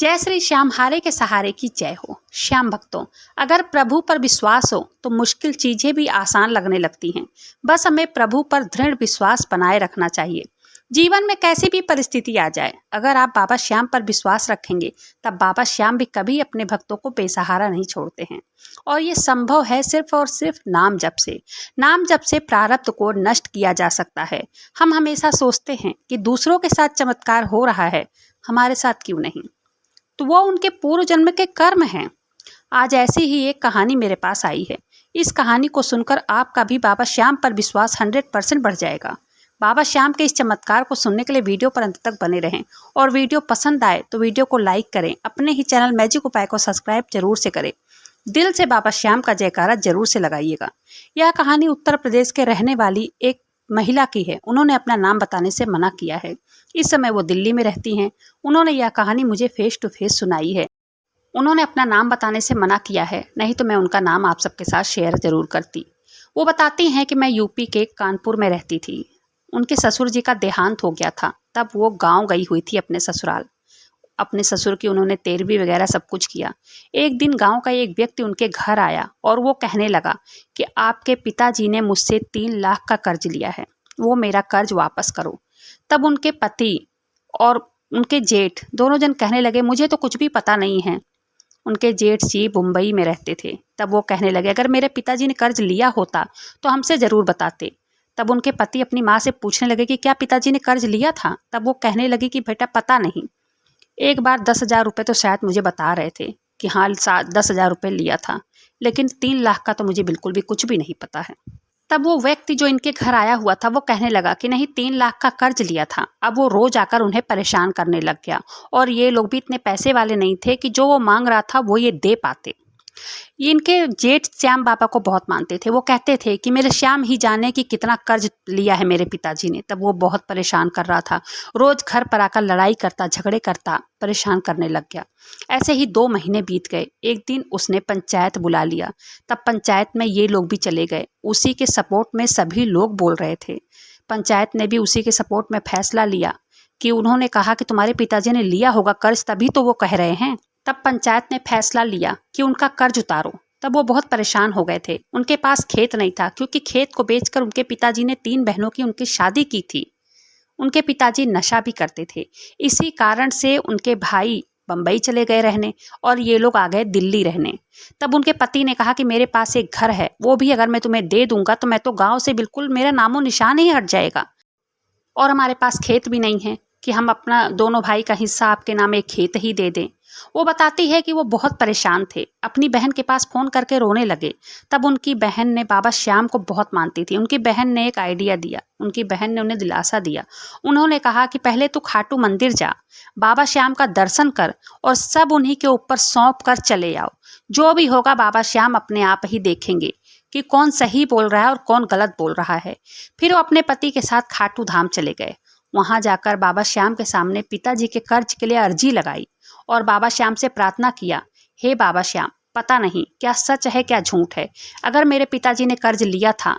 जय श्री श्याम हारे के सहारे की जय हो। श्याम भक्तों, अगर प्रभु पर विश्वास हो तो मुश्किल चीजें भी आसान लगने लगती हैं। बस हमें प्रभु पर दृढ़ विश्वास बनाए रखना चाहिए। जीवन में कैसी भी परिस्थिति आ जाए, अगर आप बाबा श्याम पर विश्वास रखेंगे तब बाबा श्याम भी कभी अपने भक्तों को बेसहारा नहीं छोड़ते हैं। और ये संभव है सिर्फ और सिर्फ नाम जप से। नाम जप से प्रारब्ध को नष्ट किया जा सकता है। हम हमेशा सोचते हैं कि दूसरों के साथ चमत्कार हो रहा है, हमारे साथ क्यों नहीं? तो वो उनके पूर्व जन्म के कर्म हैं। आज ऐसी ही एक कहानी मेरे पास आई है। इस कहानी को सुनकर आपका भी बाबा श्याम पर विश्वास 100% बढ़ जाएगा। बाबा श्याम के इस चमत्कार को सुनने के लिए वीडियो पर अंत तक बने रहें और वीडियो पसंद आए तो वीडियो को लाइक करें। अपने ही चैनल मैजिक उपाय को सब्सक्राइब जरूर से करें। दिल से बाबा श्याम का जयकारा जरूर से लगाइएगा। यह कहानी उत्तर प्रदेश के रहने वाली एक महिला की है। उन्होंने अपना नाम बताने से मना किया है। इस समय वो दिल्ली में रहती हैं। उन्होंने यह कहानी मुझे फेस टू फेस सुनाई है। उन्होंने अपना नाम बताने से मना किया है, नहीं तो मैं उनका नाम आप सबके साथ शेयर जरूर करती। वो बताती हैं कि मैं यूपी के कानपुर में रहती थी। उनके ससुर जी का देहांत हो गया था, तब वो गांव गई हुई थी अपने ससुराल। अपने ससुर की उन्होंने तेरहवीं वगैरह सब कुछ किया। एक दिन गांव का एक व्यक्ति उनके घर आया और वो कहने लगा कि आपके पिताजी ने मुझसे 3 लाख का कर्ज लिया है, वो मेरा कर्ज वापस करो। तब उनके पति और उनके जेठ दोनों जन कहने लगे, मुझे तो कुछ भी पता नहीं है। उनके जेठ जी मुंबई में रहते थे। तब वो कहने लगे, अगर मेरे पिताजी ने कर्ज लिया होता तो हमसे ज़रूर बताते। तब उनके पति अपनी माँ से पूछने लगे कि क्या पिताजी ने कर्ज लिया था? तब वो कहने लगी कि बेटा पता नहीं, एक बार 10,000 रुपये तो शायद मुझे बता रहे थे कि हाँ 10,000 रुपये लिया था, लेकिन 3 लाख का तो मुझे बिल्कुल भी कुछ भी नहीं पता है। तब वो व्यक्ति जो इनके घर आया हुआ था वो कहने लगा कि नहीं, 3 लाख का कर्ज लिया था। अब वो रोज आकर उन्हें परेशान करने लग गया और ये लोग भी इतने पैसे वाले नहीं थे कि जो वो मांग रहा था वो ये दे पाते। ये इनके जेठ श्याम बाबा को बहुत मानते थे। वो कहते थे कि मेरे श्याम ही जाने कि कितना कर्ज लिया है मेरे पिताजी ने। तब वो बहुत परेशान कर रहा था, रोज घर पर आकर लड़ाई करता, झगड़े करता, परेशान करने लग गया। ऐसे ही 2 महीने बीत गए। एक दिन उसने पंचायत बुला लिया। तब पंचायत में ये लोग भी चले गए। उसी के सपोर्ट में सभी लोग बोल रहे थे। पंचायत ने भी उसी के सपोर्ट में फैसला लिया कि उन्होंने कहा कि तुम्हारे पिताजी ने लिया होगा कर्ज, तभी तो वो कह रहे हैं। तब पंचायत ने फैसला लिया कि उनका कर्ज उतारो। तब वो बहुत परेशान हो गए थे। उनके पास खेत नहीं था, क्योंकि खेत को बेचकर उनके पिताजी ने 3 बहनों की उनकी शादी की थी। उनके पिताजी नशा भी करते थे। इसी कारण से उनके भाई बम्बई चले गए रहने और ये लोग आ गए दिल्ली रहने। तब उनके पति ने कहा कि मेरे पास एक घर है, वो भी अगर मैं तुम्हें दे दूंगा तो मैं तो गाँव से बिल्कुल, मेरा नामो निशान ही हट जाएगा। और हमारे पास खेत भी नहीं है कि हम अपना दोनों भाई का हिस्सा आपके नाम एक खेत ही दे दें। वो बताती है कि वो बहुत परेशान थे। अपनी बहन के पास फ़ोन करके रोने लगे। तब उनकी बहन ने, बाबा श्याम को बहुत मानती थी, उनकी बहन ने एक आइडिया दिया। उनकी बहन ने उन्हें दिलासा दिया। उन्होंने कहा कि पहले तू खाटू मंदिर जा, बाबा श्याम का दर्शन कर और सब उन्हीं के ऊपर सौंप कर चले आओ। जो भी होगा बाबा श्याम अपने आप ही देखेंगे कि कौन सही बोल रहा है और कौन गलत बोल रहा है। फिर वो अपने पति के साथ खाटू धाम चले गए। वहाँ जाकर बाबा श्याम के सामने पिताजी के कर्ज के लिए अर्जी लगाई और बाबा श्याम से प्रार्थना किया, हे बाबा श्याम, पता नहीं क्या सच है क्या झूठ है, अगर मेरे पिताजी ने कर्ज लिया था,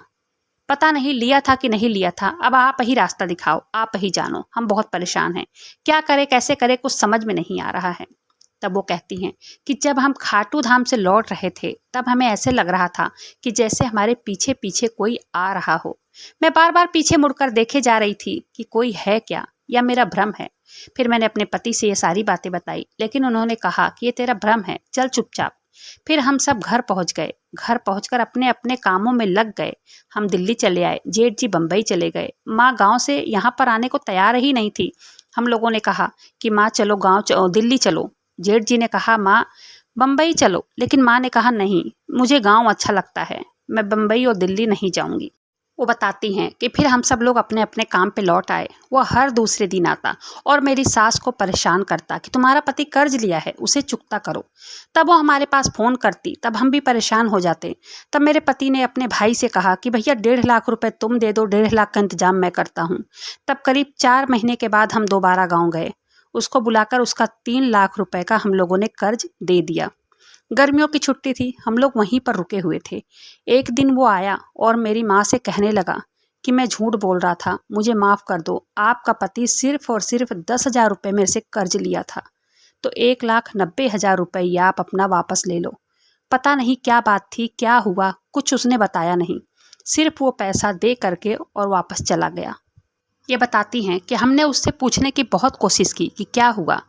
पता नहीं लिया था कि नहीं लिया था, अब आप ही रास्ता दिखाओ, आप ही जानो, हम बहुत परेशान हैं, क्या करें कैसे करें कुछ समझ में नहीं आ रहा है। तब वो कहती हैं कि जब हम खाटू धाम से लौट रहे थे तब हमें ऐसे लग रहा था कि जैसे हमारे पीछे पीछे कोई आ रहा हो। मैं बार बार पीछे मुड़कर देखे जा रही थी कि कोई है क्या या मेरा भ्रम है। फिर मैंने अपने पति से ये सारी बातें बताई, लेकिन उन्होंने कहा कि ये तेरा भ्रम है, चल चुपचाप। फिर हम सब घर पहुंच गए। घर पहुंचकर अपने अपने कामों में लग गए। हम दिल्ली चले आए, जेठ जी बम्बई चले गए। माँ गाँव से यहाँ पर आने को तैयार ही नहीं थी। हम लोगों ने कहा कि माँ चलो दिल्ली चलो। जेठ जी ने कहा माँ बम्बई चलो, लेकिन माँ ने कहा नहीं, मुझे गांव अच्छा लगता है, मैं बम्बई और दिल्ली नहीं जाऊंगी। वो बताती हैं कि फिर हम सब लोग अपने अपने काम पे लौट आए। वो हर दूसरे दिन आता और मेरी सास को परेशान करता कि तुम्हारा पति कर्ज लिया है, उसे चुकता करो। तब वो हमारे पास फ़ोन करती, तब हम भी परेशान हो जाते। तब मेरे पति ने अपने भाई से कहा कि भैया 1.5 लाख रुपए तुम दे दो, 1.5 लाख का इंतजाम मैं करता हूँ। तब करीब 4 महीने के बाद हम दोबारा गाँव गए। उसको बुलाकर उसका 3 लाख रुपए का हम लोगों ने कर्ज दे दिया। गर्मियों की छुट्टी थी, हम लोग वहीं पर रुके हुए थे। एक दिन वो आया और मेरी माँ से कहने लगा कि मैं झूठ बोल रहा था, मुझे माफ़ कर दो, आपका पति सिर्फ और सिर्फ 10,000 रुपये मेरे से कर्ज लिया था। तो 1,90,000 रुपये आप अपना वापस ले लो। पता नहीं क्या बात थी, क्या हुआ, कुछ उसने बताया नहीं, सिर्फ वो पैसा दे करके और वापस चला गया। ये बताती हैं कि हमने उससे पूछने की बहुत कोशिश की कि क्या हुआ,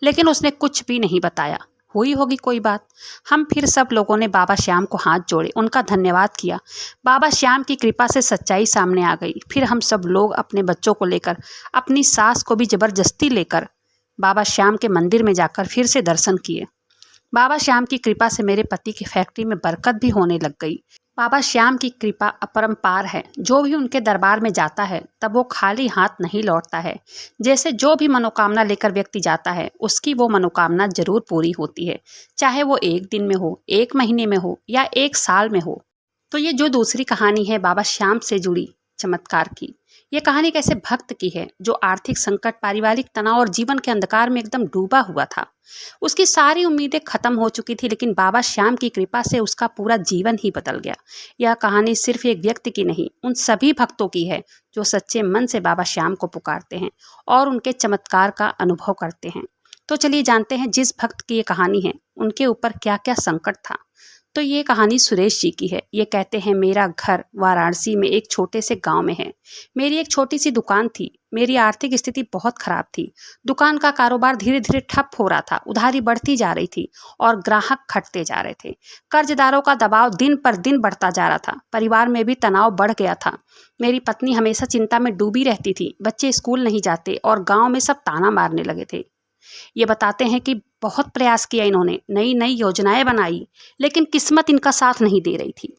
लेकिन उसने कुछ भी नहीं बताया। हुई होगी कोई बात। हम फिर सब लोगों ने बाबा श्याम को हाथ जोड़े, उनका धन्यवाद किया। बाबा श्याम की कृपा से सच्चाई सामने आ गई। फिर हम सब लोग अपने बच्चों को लेकर, अपनी सास को भी जबरदस्ती लेकर बाबा श्याम के मंदिर में जाकर फिर से दर्शन किए। बाबा श्याम की कृपा से मेरे पति की फैक्ट्री में बरकत भी होने लग गई। बाबा श्याम की कृपा अपरंपार है। जो भी उनके दरबार में जाता है तब वो खाली हाथ नहीं लौटता है। जैसे जो भी मनोकामना लेकर व्यक्ति जाता है उसकी वो मनोकामना जरूर पूरी होती है, चाहे वो 1 दिन में हो, 1 महीने में हो या 1 साल में हो। तो ये जो दूसरी कहानी है बाबा श्याम से जुड़ी चमत्कार की, ये कहानी कैसे भक्त की है जो आर्थिक संकट, पारिवारिक तनाव और जीवन के अंधकार में एकदम डूबा हुआ था। उसकी सारी उम्मीदें खत्म हो चुकी थी, लेकिन बाबा श्याम की कृपा से उसका पूरा जीवन ही बदल गया। यह कहानी सिर्फ एक व्यक्ति की नहीं, उन सभी भक्तों की है जो सच्चे मन से बाबा श्याम को पुकारते हैं और उनके चमत्कार का अनुभव करते हैं। तो चलिए जानते हैं जिस भक्त की ये कहानी है उनके ऊपर क्या क्या संकट था। तो ये कहानी सुरेश जी की है। ये कहते हैं, मेरा घर वाराणसी में एक छोटे से गांव में है। मेरी एक छोटी सी दुकान थी। मेरी आर्थिक स्थिति बहुत खराब थी। दुकान का कारोबार धीरे धीरे ठप हो रहा था। उधारी बढ़ती जा रही थी और ग्राहक घटते जा रहे थे। कर्जदारों का दबाव दिन पर दिन बढ़ता जा रहा था। परिवार में भी तनाव बढ़ गया था। मेरी पत्नी हमेशा चिंता में डूबी रहती थी। बच्चे स्कूल नहीं जाते और गाँव में सब ताना मारने लगे थे। ये बताते हैं कि बहुत प्रयास किया इन्होंने, नई नई योजनाएं बनाई, लेकिन किस्मत इनका साथ नहीं दे रही थी।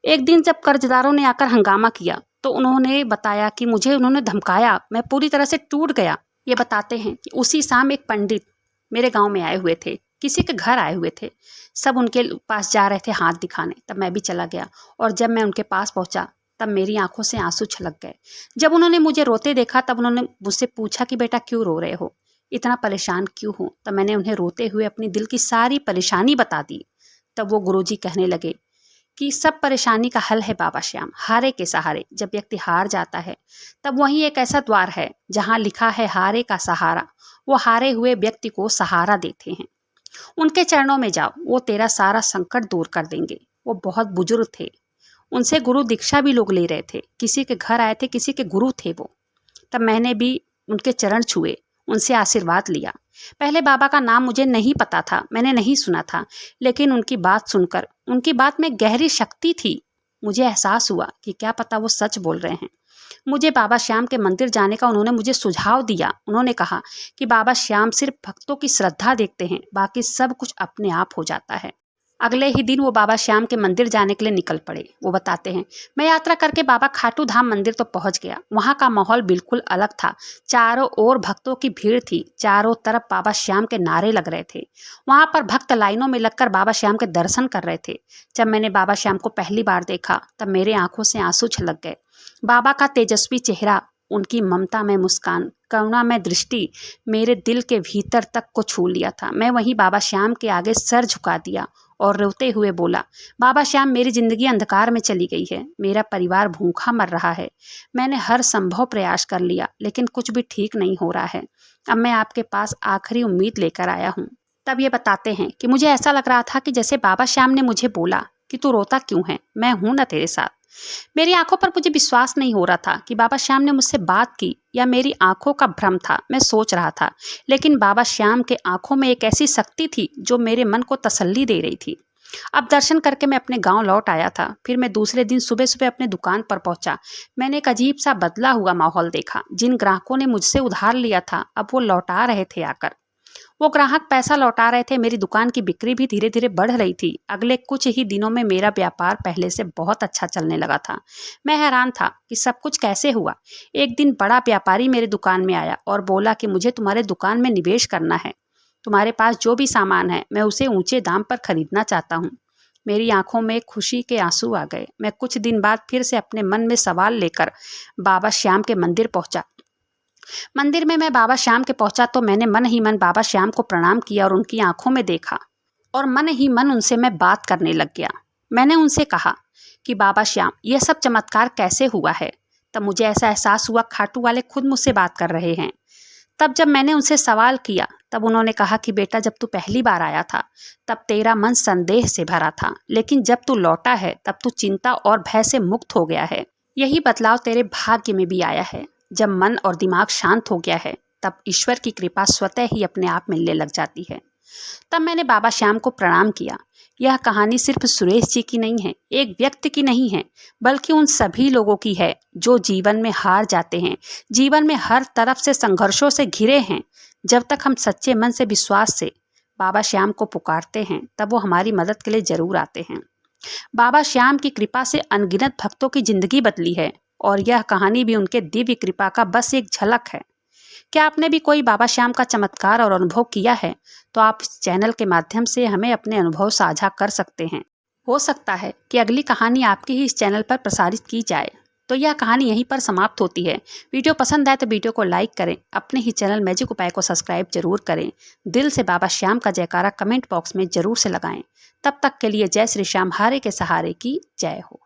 एक दिन जब कर्जदारों ने आकर हंगामा किया तो उन्होंने बताया कि मुझे उन्होंने धमकाया, मैं पूरी तरह से टूट गया। ये बताते हैं कि उसी शाम एक पंडित मेरे गांव में आए हुए थे, किसी के घर आए हुए थे। सब उनके पास जा रहे थे हाथ दिखाने, तब मैं भी चला गया और जब मैं उनके पास पहुंचा तब मेरी आंखों से आंसू छलक गए। जब उन्होंने मुझे रोते देखा तब उन्होंने मुझसे पूछा कि बेटा क्यों रो रहे हो, इतना परेशान क्यों हो। तब मैंने उन्हें रोते हुए अपनी दिल की सारी परेशानी बता दी। तब वो गुरुजी कहने लगे कि सब परेशानी का हल है बाबा श्याम, हारे के सहारे। जब व्यक्ति हार जाता है तब वहीं एक ऐसा द्वार है जहां लिखा है हारे का सहारा। वो हारे हुए व्यक्ति को सहारा देते हैं। उनके चरणों में जाओ, वो तेरा सारा संकट दूर कर देंगे। वो बहुत बुजुर्ग थे, उनसे गुरु दीक्षा भी लोग ले रहे थे। किसी के घर आए थे, किसी के गुरु थे वो। तब मैंने भी उनके चरण छुए, उनसे आशीर्वाद लिया। पहले बाबा का नाम मुझे नहीं पता था, मैंने नहीं सुना था, लेकिन उनकी बात सुनकर, उनकी बात में गहरी शक्ति थी। मुझे एहसास हुआ कि क्या पता वो सच बोल रहे हैं। मुझे बाबा श्याम के मंदिर जाने का उन्होंने मुझे सुझाव दिया। उन्होंने कहा कि बाबा श्याम सिर्फ भक्तों की श्रद्धा देखते हैं, बाकी सब कुछ अपने आप हो जाता है। अगले ही दिन वो बाबा श्याम के मंदिर जाने के लिए निकल पड़े। वो बताते हैं, मैं यात्रा करके बाबा खाटू धाम मंदिर तो पहुंच गया। वहां का माहौल बिल्कुल अलग था। चारों ओर भक्तों की भीड़ थी। चारों तरफ बाबा श्याम के नारे लग रहे थे। वहां पर भक्त लाइनों में लगकर बाबा श्याम के दर्शन कर रहे थे। जब मैंने बाबा श्याम को पहली बार देखा तब मेरे आंखों से आंसू छलक गए। बाबा का तेजस्वी चेहरा, उनकी ममता में मुस्कान, करुणा में दृष्टि मेरे दिल के भीतर तक को छू लिया था। मैं वहीं बाबा श्याम के आगे सर झुका दिया और रोते हुए बोला, बाबा श्याम, मेरी जिंदगी अंधकार में चली गई है। मेरा परिवार भूखा मर रहा है। मैंने हर संभव प्रयास कर लिया लेकिन कुछ भी ठीक नहीं हो रहा है। अब मैं आपके पास आखिरी उम्मीद लेकर आया हूँ। तब ये बताते हैं कि मुझे ऐसा लग रहा था कि जैसे बाबा श्याम ने मुझे बोला कि तू रोता क्यों है, मैं हूं ना तेरे साथ। मेरी आंखों पर मुझे विश्वास नहीं हो रहा था कि बाबा श्याम ने मुझसे बात की या मेरी आंखों का भ्रम था। मैं सोच रहा था, लेकिन बाबा श्याम के आंखों में एक ऐसी शक्ति थी जो मेरे मन को तसल्ली दे रही थी। अब दर्शन करके मैं अपने गांव लौट आया था। फिर मैं दूसरे दिन सुबह सुबह अपने दुकान पर पहुंचा। मैंने एक अजीब सा बदला हुआ माहौल देखा। जिन ग्राहकों ने मुझसे उधार लिया था अब वो लौटा रहे थे आकर। वो ग्राहक पैसा लौटा रहे थे। मेरी दुकान की बिक्री भी धीरे धीरे बढ़ रही थी। अगले कुछ ही दिनों में मेरा व्यापार पहले से बहुत अच्छा चलने लगा था। मैं हैरान था कि सब कुछ कैसे हुआ। एक दिन बड़ा व्यापारी मेरे दुकान में आया और बोला कि मुझे तुम्हारे दुकान में निवेश करना है। तुम्हारे पास जो भी सामान है मैं उसे ऊंचे दाम पर खरीदना चाहता हूँ। मेरी आंखों में खुशी के आंसू आ गए। मैं कुछ दिन बाद फिर से अपने मन में सवाल लेकर बाबा श्याम के मंदिर पहुंचा। मंदिर में मैं बाबा श्याम के पहुंचा तो मैंने मन ही मन बाबा श्याम को प्रणाम किया और उनकी आंखों में देखा और मन ही मन उनसे मैं बात करने लग गया। मैंने उनसे कहा कि बाबा श्याम, यह सब चमत्कार कैसे हुआ है। तब मुझे ऐसा एहसास हुआ खाटू वाले खुद मुझसे बात कर रहे हैं। तब जब मैंने उनसे सवाल किया तब उन्होंने कहा कि बेटा, जब तू पहली बार आया था तब तेरा मन संदेह से भरा था, लेकिन जब तू लौटा है तब तू चिंता और भय से मुक्त हो गया है। यही बदलाव तेरे भाग्य में भी आया है। जब मन और दिमाग शांत हो गया है तब ईश्वर की कृपा स्वतः ही अपने आप मिलने लग जाती है। तब मैंने बाबा श्याम को प्रणाम किया। यह कहानी सिर्फ सुरेश जी की नहीं है, एक व्यक्ति की नहीं है, बल्कि उन सभी लोगों की है जो जीवन में हार जाते हैं, जीवन में हर तरफ से संघर्षों से घिरे हैं। जब तक हम सच्चे मन से विश्वास से बाबा श्याम को पुकारते हैं तब वो हमारी मदद के लिए जरूर आते हैं। बाबा श्याम की कृपा से अनगिनत भक्तों की जिंदगी बदली है और यह कहानी भी उनके दिव्य कृपा का बस एक झलक है। क्या आपने भी कोई बाबा श्याम का चमत्कार और अनुभव किया है? तो आप इस चैनल के माध्यम से हमें अपने अनुभव साझा कर सकते हैं। हो सकता है कि अगली कहानी आपकी ही इस चैनल पर प्रसारित की जाए। तो यह कहानी यहीं पर समाप्त होती है। वीडियो पसंद आए तो वीडियो को लाइक करें, अपने ही चैनल मैजिक उपाय को सब्सक्राइब जरूर करें। दिल से बाबा श्याम का जयकारा कमेंट बॉक्स में जरूर से लगाएं। तब तक के लिए जय श्री श्याम, हारे के सहारे की जय हो।